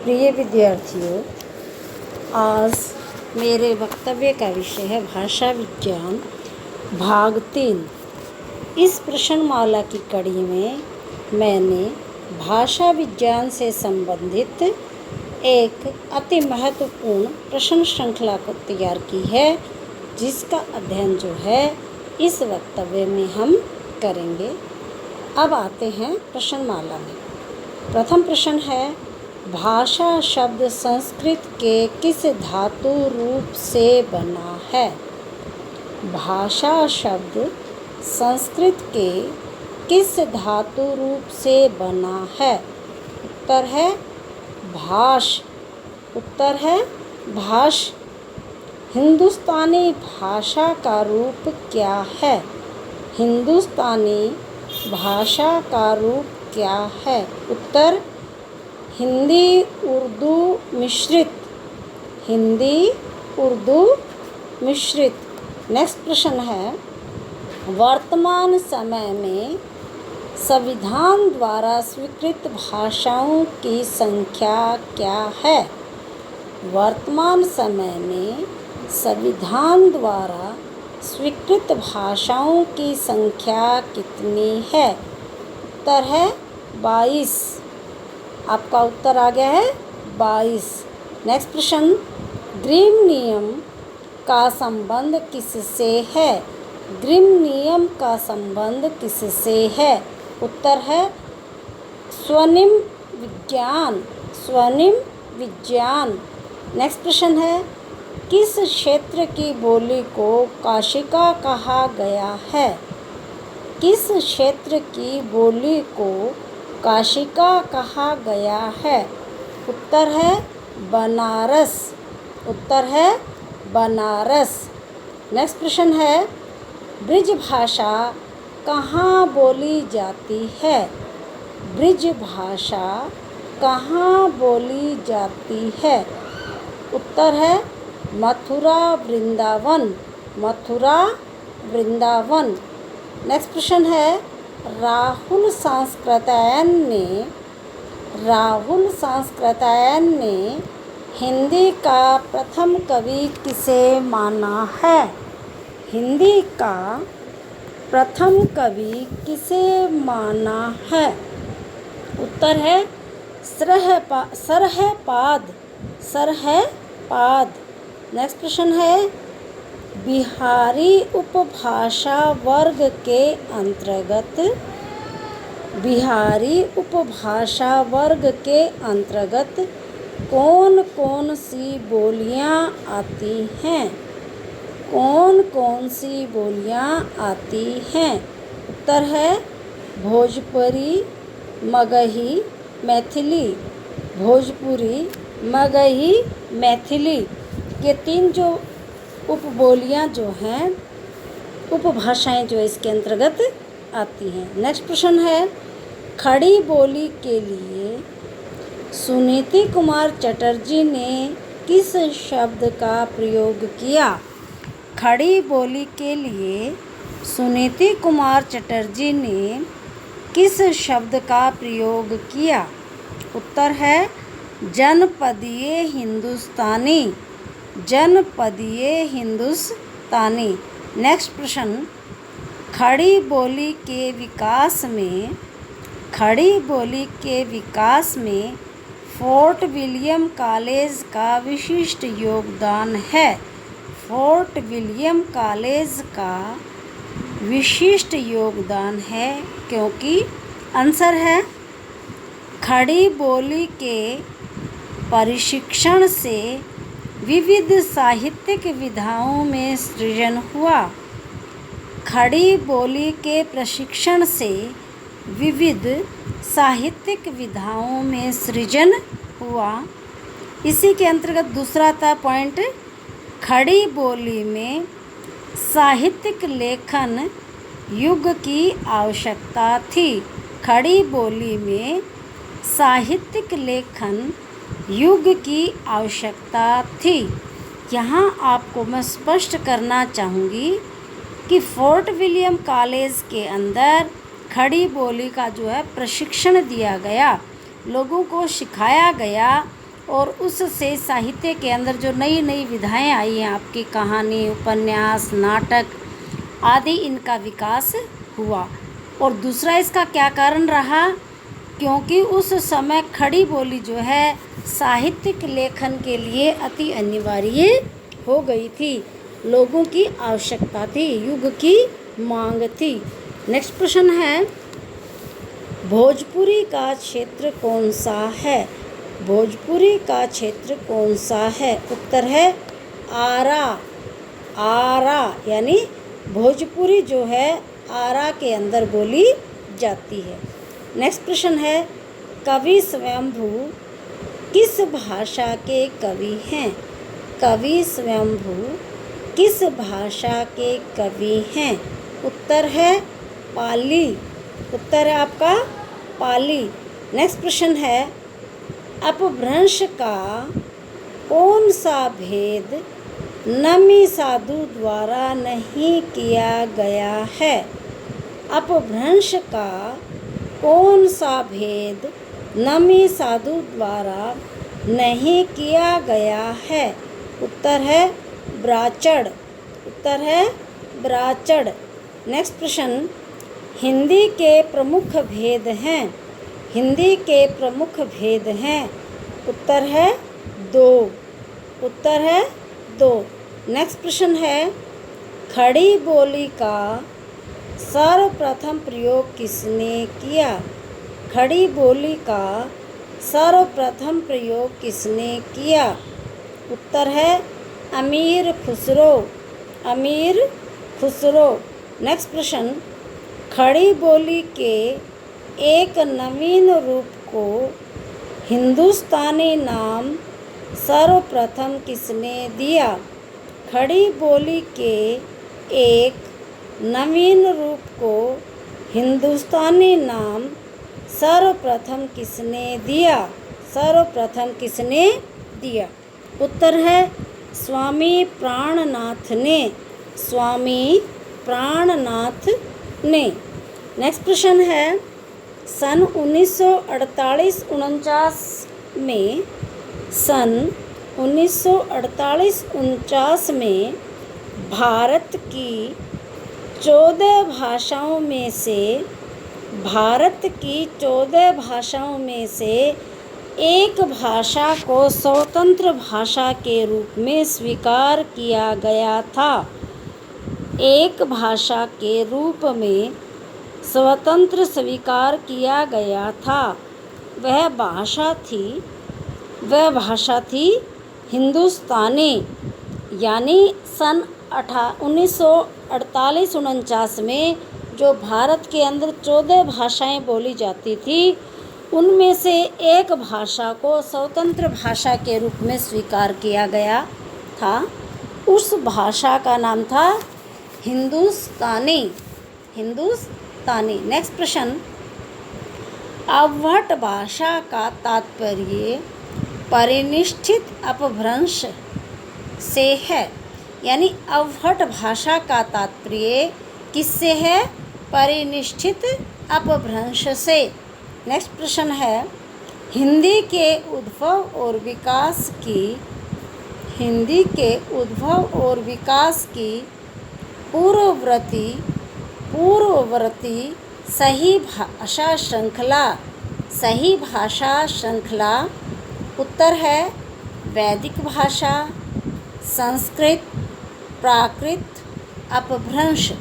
प्रिय विद्यार्थियों, आज मेरे वक्तव्य का विषय है भाषा विज्ञान भाग 3। इस प्रश्नमाला की कड़ी में मैंने भाषा विज्ञान से संबंधित एक अति महत्वपूर्ण प्रश्न श्रृंखला को तैयार की है, जिसका अध्ययन जो है इस वक्तव्य में हम करेंगे। अब आते हैं प्रश्नमाला में। प्रथम प्रश्न है, भाषा शब्द संस्कृत के किस धातु रूप से बना है? भाषा शब्द संस्कृत के किस धातु रूप से बना है? उत्तर है भाष। उत्तर है भाष। हिंदुस्तानी भाषा का रूप क्या है? हिंदुस्तानी भाषा का रूप क्या है? उत्तर हिंदी उर्दू मिश्रित। हिंदी उर्दू मिश्रित। नेक्स्ट प्रश्न है, वर्तमान समय में संविधान द्वारा स्वीकृत भाषाओं की संख्या क्या है? वर्तमान समय में संविधान द्वारा स्वीकृत भाषाओं की संख्या कितनी है? उत्तर है 22। आपका उत्तर आ गया है 22। नेक्स्ट प्रश्न, ग्रीम नियम का संबंध किससे है? ग्रीम नियम का संबंध किससे है? उत्तर है स्वनिम विज्ञान। स्वनिम विज्ञान। नेक्स्ट प्रश्न है, किस क्षेत्र की बोली को काशिका कहा गया है? किस क्षेत्र की बोली को काशिका कहा गया है? उत्तर है बनारस। उत्तर है बनारस। नेक्स्ट प्रश्न है, ब्रिज भाषा कहाँ बोली जाती है? ब्रिज भाषा कहाँ बोली जाती है? उत्तर है मथुरा वृंदावन। मथुरा वृंदावन। नेक्स्ट प्रश्न है, राहुल सांस्कृत्यायन ने हिंदी का प्रथम कवि किसे माना है? हिंदी का प्रथम कवि किसे माना है? उत्तर है सरहपाद। सरहपाद। नेक्स्ट प्रश्न है, बिहारी उपभाषा वर्ग के अंतर्गत कौन कौन सी बोलियां आती हैं? कौन कौन सी बोलियां आती हैं? उत्तर है भोजपुरी, मगही, मैथिली। भोजपुरी, मगही, मैथिली, ये 3 जो उपबोलियाँ जो हैं, उपभाषाएं जो इसके अंतर्गत आती हैं। नेक्स्ट प्रश्न है, खड़ी बोली के लिए सुनीति कुमार चटर्जी ने किस शब्द का प्रयोग किया? खड़ी बोली के लिए सुनीति कुमार चटर्जी ने किस शब्द का प्रयोग किया? उत्तर है जनपदीय हिंदुस्तानी। जनपदीय हिंदुस्तानी। नेक्स्ट प्रश्न, खड़ी बोली के विकास में फोर्ट विलियम कॉलेज का विशिष्ट योगदान है। फोर्ट विलियम कॉलेज का विशिष्ट योगदान है, क्योंकि आंसर है खड़ी बोली के प्रशिक्षण से विविध साहित्यिक विधाओं में सृजन हुआ। खड़ी बोली के प्रशिक्षण से विविध साहित्यिक विधाओं में सृजन हुआ। इसी के अंतर्गत दूसरा था पॉइंट, खड़ी बोली में साहित्यिक लेखन युग की आवश्यकता थी। खड़ी बोली में साहित्यिक लेखन युग की आवश्यकता थी। यहाँ आपको मैं स्पष्ट करना चाहूँगी कि फोर्ट विलियम कॉलेज के अंदर खड़ी बोली का जो है प्रशिक्षण दिया गया, लोगों को सिखाया गया और उससे साहित्य के अंदर जो नई नई विधाएं आई हैं, आपकी कहानी, उपन्यास, नाटक आदि, इनका विकास हुआ। और दूसरा इसका क्या कारण रहा, क्योंकि उस समय खड़ी बोली जो है साहित्यिक लेखन के लिए अति अनिवार्य हो गई थी। लोगों की आवश्यकता थी, युग की मांग थी। नेक्स्ट प्रश्न है, भोजपुरी का क्षेत्र कौन सा है? भोजपुरी का क्षेत्र कौन सा है? उत्तर है आरा। आरा यानी भोजपुरी जो है आरा के अंदर बोली जाती है। नेक्स्ट प्रश्न है, कवि स्वयंभू किस भाषा के कवि हैं? कवि स्वयंभू किस भाषा के कवि हैं? उत्तर है पाली। उत्तर है आपका पाली। नेक्स्ट प्रश्न है, अपभ्रंश का कौन सा भेद नमी साधु द्वारा नहीं किया गया है? अपभ्रंश का कौन सा भेद नमी साधु द्वारा नहीं किया गया है? उत्तर है ब्राचड़। उत्तर है ब्राचड़। नेक्स्ट प्रश्न, हिंदी के प्रमुख भेद हैं। हिंदी के प्रमुख भेद हैं। उत्तर है दो। उत्तर है दो। नेक्स्ट प्रश्न है, खड़ी बोली का सर्वप्रथम प्रयोग किसने किया? खड़ी बोली का सर्वप्रथम प्रयोग किसने किया? उत्तर है अमीर खुसरो। अमीर खुसरो। नेक्स्ट प्रश्न, खड़ी बोली के एक नवीन रूप को हिंदुस्तानी नाम सर्वप्रथम किसने दिया? खड़ी बोली के एक नवीन रूप को हिंदुस्तानी नाम सर्वप्रथम किसने दिया? सर्वप्रथम किसने दिया? उत्तर है स्वामी प्राणनाथ ने। स्वामी प्राणनाथ ने। नेक्स्ट प्रश्न है, सन 1948-49 में सन 1948-49 में भारत की 14 भाषाओं में से भारत की 14 भाषाओं में से एक भाषा को स्वतंत्र भाषा के रूप में स्वीकार किया गया था। एक भाषा के रूप में स्वतंत्र स्वीकार किया गया था। वह भाषा थी हिंदुस्तानी। यानी सन 1948-49 में जो भारत के अंदर 14 भाषाएं बोली जाती थी, उनमें से एक भाषा को स्वतंत्र भाषा के रूप में स्वीकार किया गया था। उस भाषा का नाम था हिंदुस्तानी। हिंदुस्तानी। नेक्स्ट प्रश्न, अवहट भाषा का तात्पर्य परिनिष्ठित अपभ्रंश से है। यानी अवहट भाषा का तात्पर्य किससे है? परिनिष्ठित अपभ्रंश से। नेक्स्ट प्रश्न है, हिंदी के उद्भव और विकास की पूर्ववर्ती सही भाषा श्रृंखला। उत्तर है वैदिक भाषा, संस्कृत, प्राकृत, अपभ्रंश।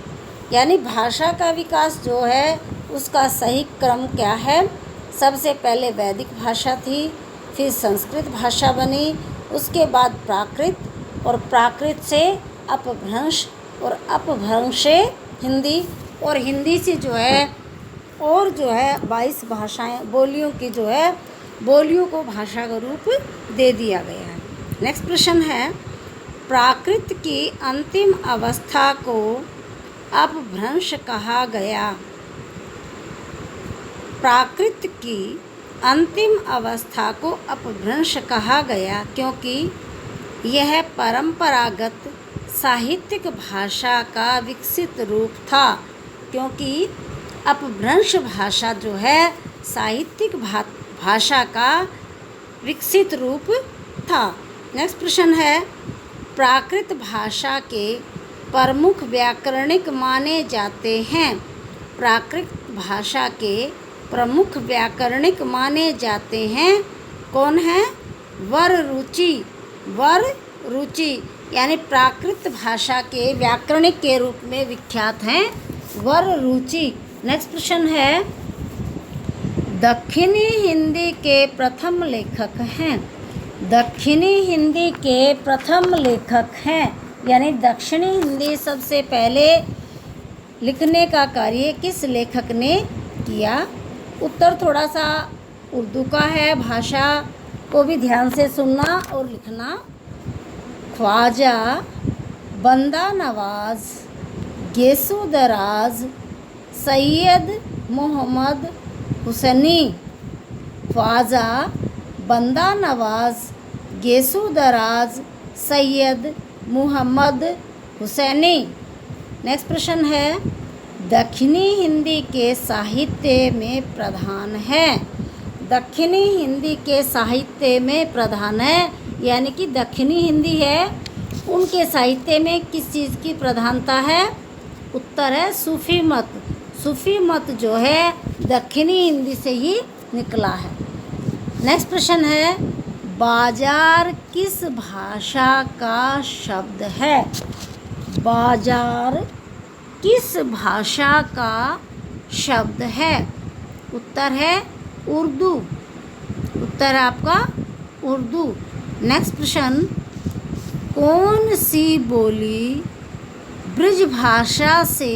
यानी भाषा का विकास जो है उसका सही क्रम क्या है? सबसे पहले वैदिक भाषा थी, फिर संस्कृत भाषा बनी, उसके बाद प्राकृत, और प्राकृत से अपभ्रंश, और अपभ्रंश से हिंदी, और हिंदी से जो है 22 भाषाएं बोलियों को भाषा का रूप दे दिया गया है। नेक्स्ट प्रश्न है, प्राकृत की अंतिम अवस्था को अपभ्रंश कहा गया। प्राकृत की अंतिम अवस्था को अपभ्रंश कहा गया क्योंकि यह परंपरागत साहित्यिक भाषा का विकसित रूप था। क्योंकि अपभ्रंश भाषा जो है साहित्यिक भाषा का विकसित रूप था। नेक्स्ट प्रश्न है, प्राकृत भाषा के प्रमुख व्याकरणिक माने जाते हैं। प्राकृत भाषा के प्रमुख व्याकरणिक माने जाते हैं। कौन है? वररुचि। वररुचि यानी प्राकृत भाषा के व्याकरणिक के रूप में विख्यात हैं वररुचि। नेक्स्ट प्रश्न है, दक्षिणी हिंदी के प्रथम लेखक हैं। दक्षिणी हिंदी के प्रथम लेखक हैं यानी दक्षिणी हिंदी सबसे पहले लिखने का कार्य किस लेखक ने किया? उत्तर थोड़ा सा उर्दू का है, भाषा को भी ध्यान से सुनना और लिखना। ख्वाजा बंदा नवाज गेसु दराज सैयद मोहम्मद हुसैनी। ख्वाजा बंदा नवाज गेसु दराज सैयद मोहम्मद हुसैनी। नेक्स्ट प्रश्न है, दक्षिणी हिंदी के साहित्य में प्रधान है। दक्षिणी हिंदी के साहित्य में प्रधान है यानी कि दक्षिणी हिंदी है, उनके साहित्य में किस चीज़ की प्रधानता है? उत्तर है सूफी मत। सूफी मत जो है दक्षिणी हिंदी से ही निकला है। नेक्स्ट प्रश्न है, बाजार किस भाषा का शब्द है? बाजार किस भाषा का शब्द है? उत्तर है उर्दू। उत्तर है आपका उर्दू। नेक्स्ट प्रश्न, कौन सी बोली ब्रज भाषा से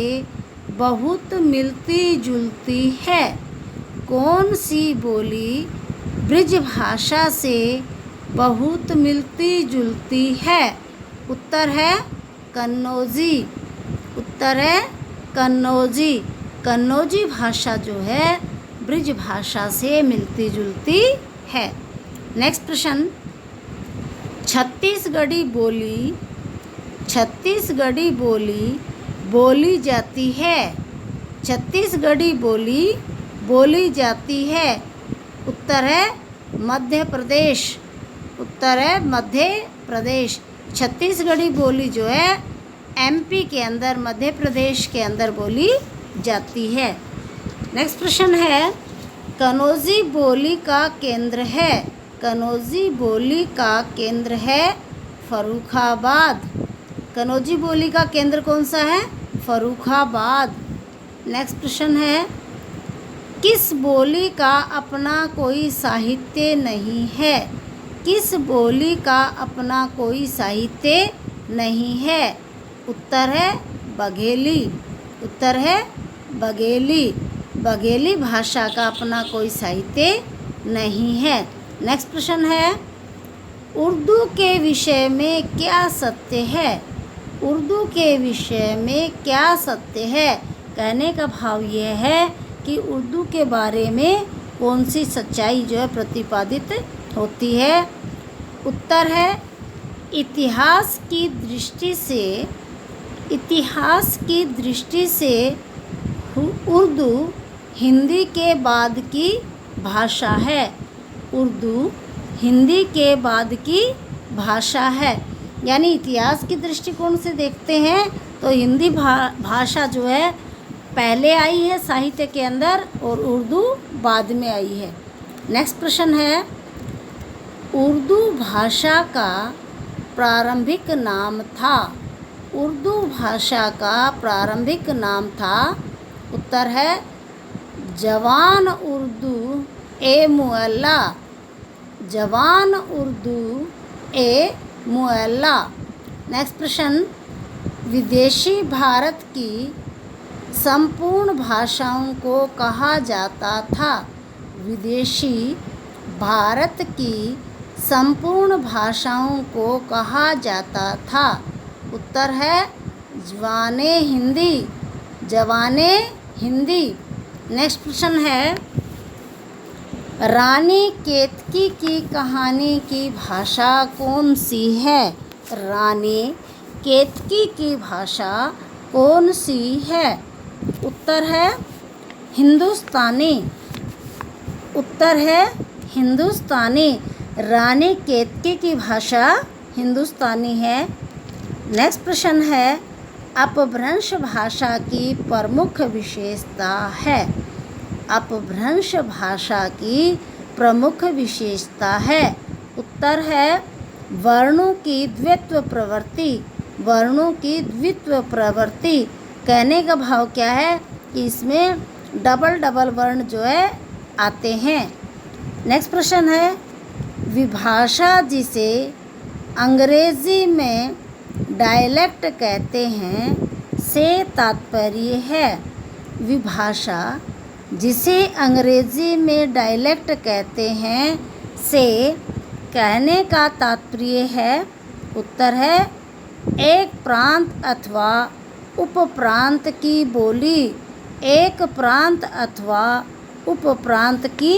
बहुत मिलती जुलती है? कौन सी बोली ब्रज भाषा से बहुत मिलती जुलती है? उत्तर है कन्नौजी। उत्तर है कन्नौजी। कन्नौजी भाषा जो है ब्रज भाषा से मिलती जुलती है। नेक्स्ट प्रश्न, छत्तीसगढ़ी बोली छत्तीसगढ़ी बोली बोली जाती है। छत्तीसगढ़ी बोली बोली जाती है। उत्तर है मध्य प्रदेश। उत्तर है मध्य प्रदेश। छत्तीसगढ़ी बोली जो है एमपी के अंदर, मध्य प्रदेश के अंदर बोली जाती है। नेक्स्ट प्रश्न है, कन्नौजी बोली का केंद्र है। कन्नौजी बोली का केंद्र है फर्रुखाबाद। कन्नौजी बोली का केंद्र कौन सा है? फर्रुखाबाद। नेक्स्ट प्रश्न है, किस बोली का अपना कोई साहित्य नहीं है? किस बोली का अपना कोई साहित्य नहीं है? उत्तर है बघेली। उत्तर है बघेली। बघेली भाषा का अपना कोई साहित्य नहीं है। नेक्स्ट प्रश्न है, उर्दू के विषय में क्या सत्य है? उर्दू के विषय में क्या सत्य है? कहने का भाव यह है कि उर्दू के बारे में कौन सी सच्चाई जो है प्रतिपादित होती है? उत्तर है इतिहास की दृष्टि से। इतिहास की दृष्टि से उर्दू हिंदी के बाद की भाषा है। उर्दू हिंदी के बाद की भाषा है। यानी इतिहास की दृष्टिकोण से देखते हैं तो हिंदी भाषा जो है पहले आई है साहित्य के अंदर और उर्दू बाद में आई है। नेक्स्ट प्रश्न है, उर्दू भाषा का प्रारंभिक नाम था। उर्दू भाषा का प्रारंभिक नाम था। उत्तर है जवान उर्दू ए मुअल्ला। जवान उर्दू ए मुअल्ला। नेक्स्ट प्रश्न, विदेशी भारत की संपूर्ण भाषाओं को कहा जाता था। विदेशी भारत की संपूर्ण भाषाओं को कहा जाता था। उत्तर है जवाने हिंदी। जवाने हिंदी। नेक्स्ट प्रश्न है, रानी केतकी की कहानी की भाषा कौन सी है? रानी केतकी की भाषा कौन सी है? उत्तर है हिंदुस्तानी। उत्तर है हिंदुस्तानी। रानी केतकी की भाषा हिंदुस्तानी है। नेक्स्ट प्रश्न है, अपभ्रंश भाषा की प्रमुख विशेषता है। अपभ्रंश भाषा की प्रमुख विशेषता है। उत्तर है वर्णों की द्वित्व प्रवृत्ति। वर्णों की द्वित्व प्रवृत्ति कहने का भाव क्या है कि इसमें डबल डबल वर्ण जो है आते हैं। नेक्स्ट प्रश्न है, विभाषा जिसे अंग्रेजी में डायलेक्ट कहते हैं से तात्पर्य है। विभाषा जिसे अंग्रेजी में डायलेक्ट कहते हैं से कहने का तात्पर्य है। उत्तर है एक प्रांत अथवा उपप्रांत की बोली। एक प्रांत अथवा उपप्रांत की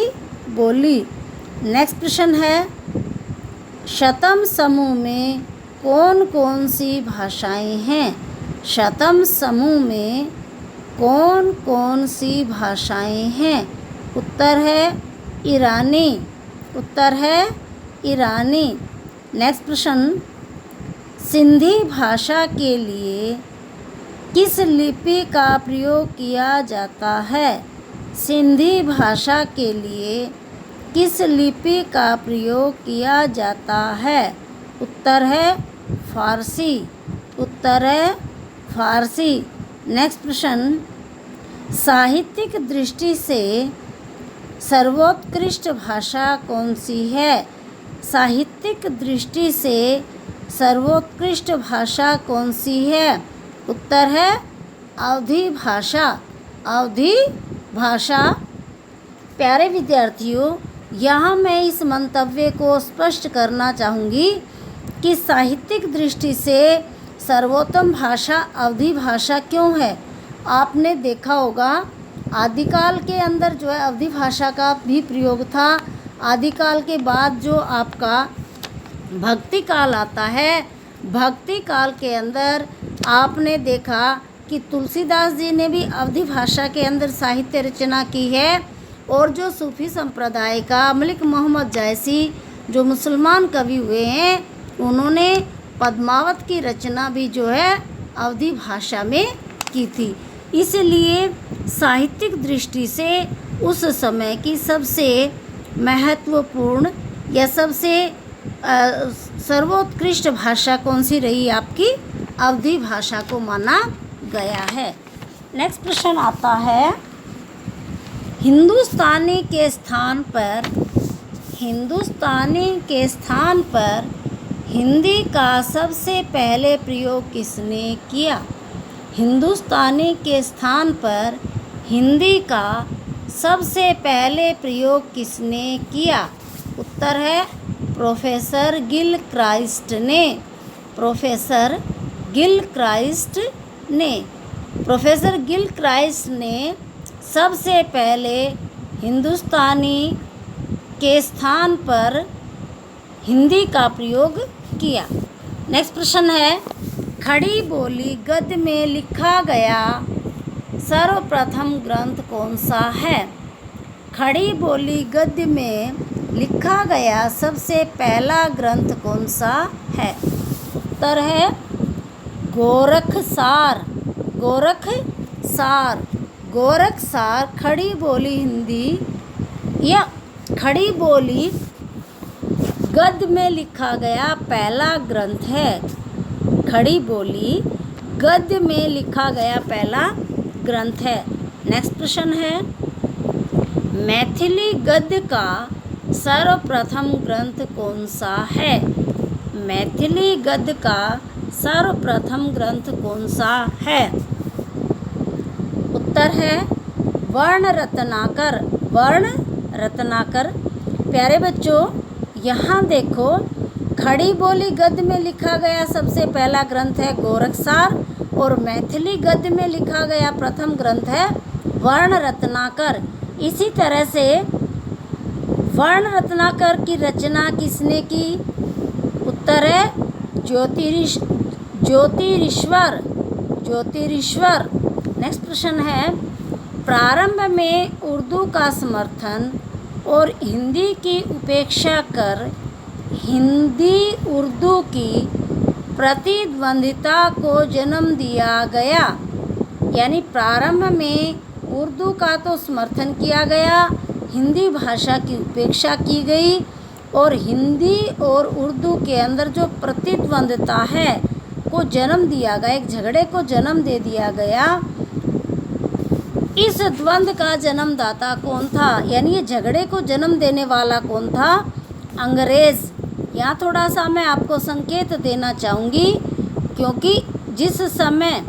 बोली। नेक्स्ट प्रश्न है, शतम समूह में कौन कौन सी भाषाएं हैं। शतम समूह में कौन कौन सी भाषाएं हैं। उत्तर है ईरानी। उत्तर है ईरानी। नेक्स्ट प्रश्न, सिंधी भाषा के लिए किस लिपि का प्रयोग किया जाता है। सिंधी भाषा के लिए किस लिपि का प्रयोग किया जाता है। उत्तर है फारसी। उत्तर है फारसी। नेक्स्ट प्रश्न, साहित्यिक दृष्टि से सर्वोत्कृष्ट भाषा कौन सी है। साहित्यिक दृष्टि से सर्वोत्कृष्ट भाषा कौन सी है। उत्तर है अवधी भाषा। अवधी भाषा। प्यारे विद्यार्थियों, यहाँ मैं इस मंतव्य को स्पष्ट करना चाहूँगी कि साहित्यिक दृष्टि से सर्वोत्तम भाषा अवधी भाषा क्यों है। आपने देखा होगा आदिकाल के अंदर जो है अवधी भाषा का भी प्रयोग था। आदिकाल के बाद जो आपका भक्ति काल आता है, भक्ति काल के अंदर आपने देखा कि तुलसीदास जी ने भी अवधी भाषा के अंदर साहित्य रचना की है। और जो सूफी संप्रदाय का मलिक मोहम्मद जैसी जो मुसलमान कवि हुए हैं, उन्होंने पद्मावत की रचना भी जो है अवधी भाषा में की थी। इसलिए साहित्यिक दृष्टि से उस समय की सबसे महत्वपूर्ण या सबसे सर्वोत्कृष्ट भाषा कौन सी रही, आपकी अवधी भाषा को माना गया है। नेक्स्ट प्रश्न आता है, हिंदुस्तानी के स्थान पर हिंदी का सबसे पहले प्रयोग किसने किया। हिंदुस्तानी के स्थान पर हिंदी का सबसे पहले प्रयोग किसने किया। उत्तर है प्रोफेसर गिलक्राइस्ट ने। प्रोफेसर गिलक्राइस्ट ने। प्रोफेसर गिलक्राइस्ट ने सबसे पहले हिंदुस्तानी के स्थान पर हिंदी का प्रयोग किया। नेक्स्ट प्रश्न है, खड़ी बोली गद्य में लिखा गया सर्वप्रथम ग्रंथ कौन सा है। खड़ी बोली गद्य में लिखा गया सबसे पहला ग्रंथ कौन सा है। उत्तर है गोरखसार। गोरखसार। गोरखसार खड़ी बोली हिंदी या खड़ी बोली गद्य में लिखा गया पहला ग्रंथ है। खड़ी बोली गद्य में लिखा गया पहला ग्रंथ है। नेक्स्ट प्रश्न है, मैथिली गद्य का सर्वप्रथम ग्रंथ कौन सा है। मैथिली गद्य का सर्वप्रथम ग्रंथ कौन सा है। उत्तर है वर्ण रत्नाकर। वर्ण रत्नाकर। प्यारे बच्चों, यहाँ देखो, खड़ी बोली गद्य में लिखा गया सबसे पहला ग्रंथ है गोरखसार और मैथिली गद्य में लिखा गया प्रथम ग्रंथ है वर्ण रत्नाकर। इसी तरह से वर्ण रत्नाकर की रचना किसने की। उत्तर है ज्योतिरीश्वर। ज्योतिरीश्वर। नेक्स्ट प्रश्न है, प्रारंभ में उर्दू का समर्थन और हिंदी की उपेक्षा कर हिंदी उर्दू की प्रतिद्वंदिता को जन्म दिया गया। यानी प्रारंभ में उर्दू का तो समर्थन किया गया, हिंदी भाषा की उपेक्षा की गई और हिंदी और उर्दू के अंदर जो प्रतिद्वंदिता है को जन्म दिया गया, एक झगड़े को जन्म दे दिया गया। इस द्वंद्व का जन्मदाता कौन था, यानी ये झगड़े को जन्म देने वाला कौन था? अंग्रेज़। यहाँ थोड़ा सा मैं आपको संकेत देना चाहूँगी, क्योंकि जिस समय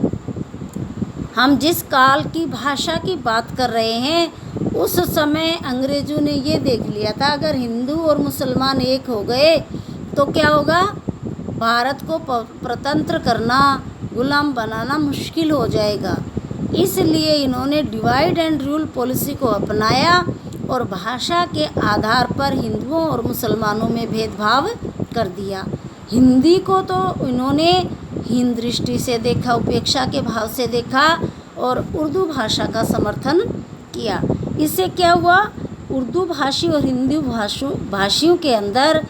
हम जिस काल की भाषा की बात कर रहे हैं उस समय अंग्रेज़ों ने ये देख लिया था अगर हिंदू और मुसलमान एक हो गए तो क्या होगा, भारत को स्वतंत्र करना, गुलाम बनाना मुश्किल हो जाएगा। इसलिए इन्होंने डिवाइड एंड रूल पॉलिसी को अपनाया और भाषा के आधार पर हिंदुओं और मुसलमानों में भेदभाव कर दिया। हिंदी को तो इन्होंने हीन दृष्टि से देखा, उपेक्षा के भाव से देखा और उर्दू भाषा का समर्थन किया। इससे क्या हुआ, उर्दू भाषी और हिंदी भाषियों के अंदर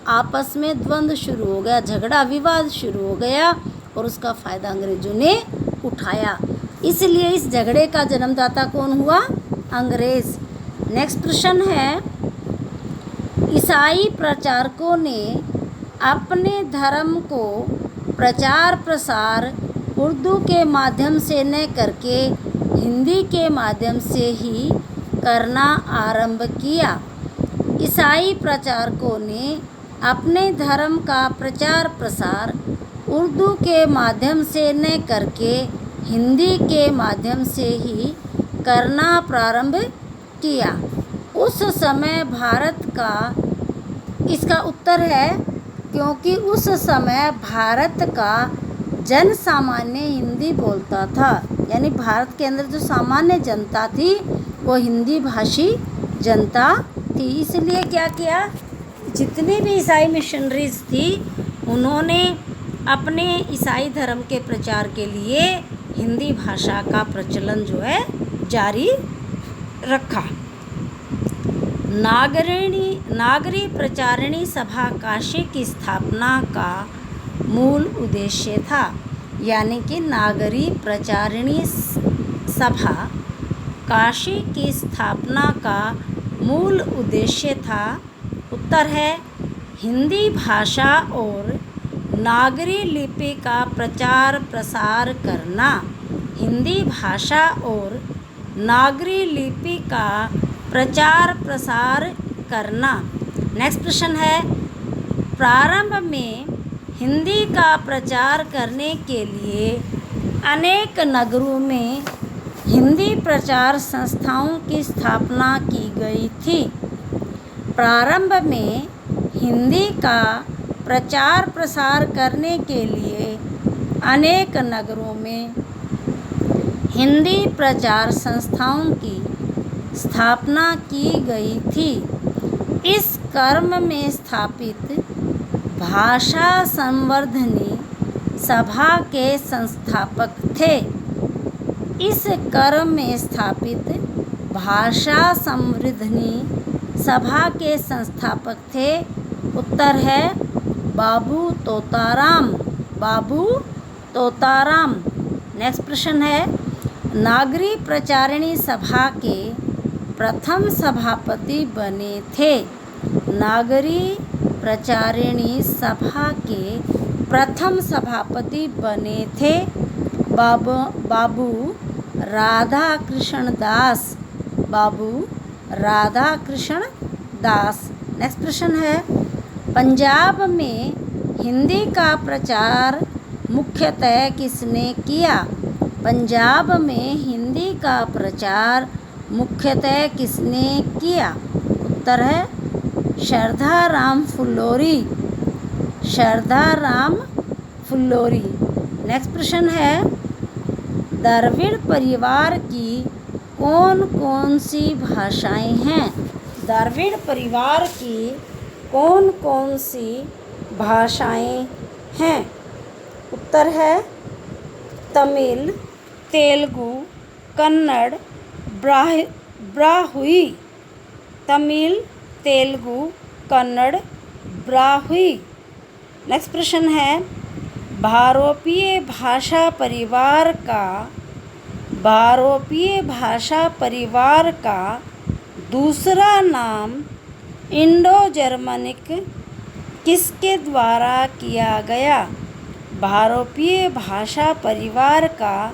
आपस में द्वंद्व शुरू हो गया, झगड़ा विवाद शुरू हो गया और उसका फ़ायदा अंग्रेज़ों ने उठाया। इसलिए इस झगड़े का जन्मदाता कौन हुआ? अंग्रेज़। नेक्स्ट प्रश्न है, ईसाई प्रचारकों ने अपने धर्म को प्रचार प्रसार उर्दू के माध्यम से न करके हिंदी के माध्यम से ही करना आरंभ किया। ईसाई प्रचारकों ने अपने धर्म का प्रचार प्रसार उर्दू के माध्यम से न करके हिंदी के माध्यम से ही करना प्रारंभ किया। उस समय भारत का, इसका उत्तर है क्योंकि उस समय भारत का जन सामान्य हिंदी बोलता था, यानी भारत के अंदर जो सामान्य जनता थी वो हिंदी भाषी जनता थी। इसलिए क्या किया, जितनी भी ईसाई मिशनरीज थी उन्होंने अपने ईसाई धर्म के प्रचार के लिए हिंदी भाषा का प्रचलन जो है जारी रखा। नागरी प्रचारिणी सभा काशी की स्थापना का मूल उद्देश्य था। यानी कि नागरी प्रचारिणी सभा काशी की स्थापना का मूल उद्देश्य था। उत्तर है हिंदी भाषा और नागरी लिपि का प्रचार प्रसार करना। हिंदी भाषा और नागरी लिपि का प्रचार प्रसार करना। नेक्स्ट प्रश्न है, प्रारंभ में हिंदी का प्रचार करने के लिए अनेक नगरों में हिंदी प्रचार संस्थाओं की स्थापना की गई थी। प्रारंभ में हिंदी का प्रचार प्रसार करने के लिए अनेक नगरों में हिंदी प्रचार संस्थाओं की स्थापना की गई थी। इस क्रम में स्थापित भाषा संवर्धनी सभा के संस्थापक थे। इस क्रम में स्थापित भाषा संवर्धनी सभा के संस्थापक थे। उत्तर है बाबू तोताराम। बाबू तोताराम। नेक्स्ट प्रश्न है, नागरी प्रचारिणी सभा के प्रथम सभापति बने थे। नागरी प्रचारिणी सभा के प्रथम सभापति बने थे बाबू राधा कृष्ण दास। बाबू राधा कृष्ण दास। नेक्स्ट प्रश्न है, पंजाब में हिंदी का प्रचार मुख्यतः किसने किया? पंजाब में हिंदी का प्रचार मुख्यतः किसने किया? उत्तर है श्रद्धाराम फुल्लोरी। श्रद्धाराम फुल्लोरी। नेक्स्ट प्रश्न है, द्रविड़ परिवार की कौन कौन सी भाषाएं हैं? द्रविड़ परिवार की कौन कौन सी भाषाएं हैं? उत्तर है तमिल, तेलुगु, कन्नड़, ब्राहुई। तमिल, तेलुगु, कन्नड़, ब्राहुई। नेक्स्ट प्रश्न है, भारोपीय भाषा परिवार का दूसरा नाम इंडो जर्मनिक किसके द्वारा किया गया? भारोपीय भाषा परिवार का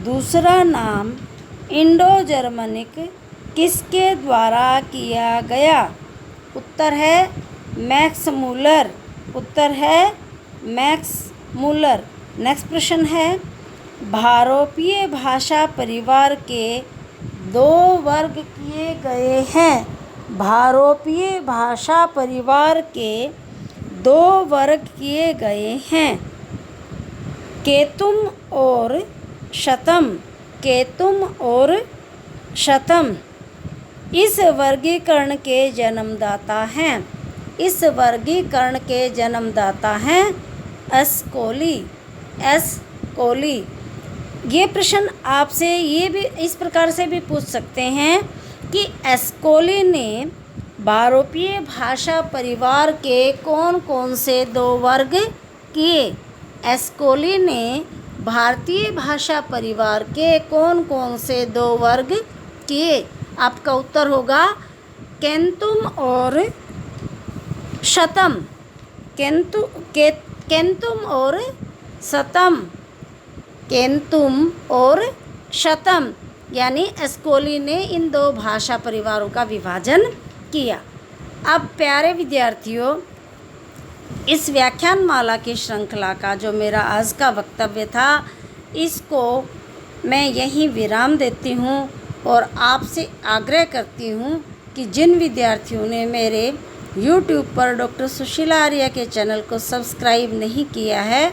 दूसरा नाम इंडो जर्मनिक किसके द्वारा किया गया? उत्तर है मैक्स मूलर। उत्तर है मैक्स मूलर। नेक्स्ट प्रश्न है, भारोपीय भाषा परिवार के 2 वर्ग किए गए हैं। भारोपीय भाषा परिवार के 2 वर्ग किए गए हैं, केतुम और शतम। केतुम और शतम। इस वर्गीकरण के जन्मदाता हैं। इस वर्गीकरण के जन्मदाता हैं एस्कोली। एस्कोली। ये प्रश्न आपसे ये भी इस प्रकार से भी पूछ सकते हैं कि एस्कोली ने भारोपीय भाषा परिवार के कौन कौन से 2 वर्ग किए? एस्कोली ने भारतीय भाषा परिवार के कौन कौन से 2 वर्ग किए? आपका उत्तर होगा केंतुम और शतम। केंतुम और शतम। केंतुम और शतम, यानी एस्कोली ने इन 2 भाषा परिवारों का विभाजन किया। अब प्यारे विद्यार्थियों, इस व्याख्यान माला की श्रृंखला का जो मेरा आज का वक्तव्य था, इसको मैं यहीं विराम देती हूँ और आपसे आग्रह करती हूँ कि जिन विद्यार्थियों ने मेरे YouTube पर डॉक्टर सुशीला आर्या के चैनल को सब्सक्राइब नहीं किया है,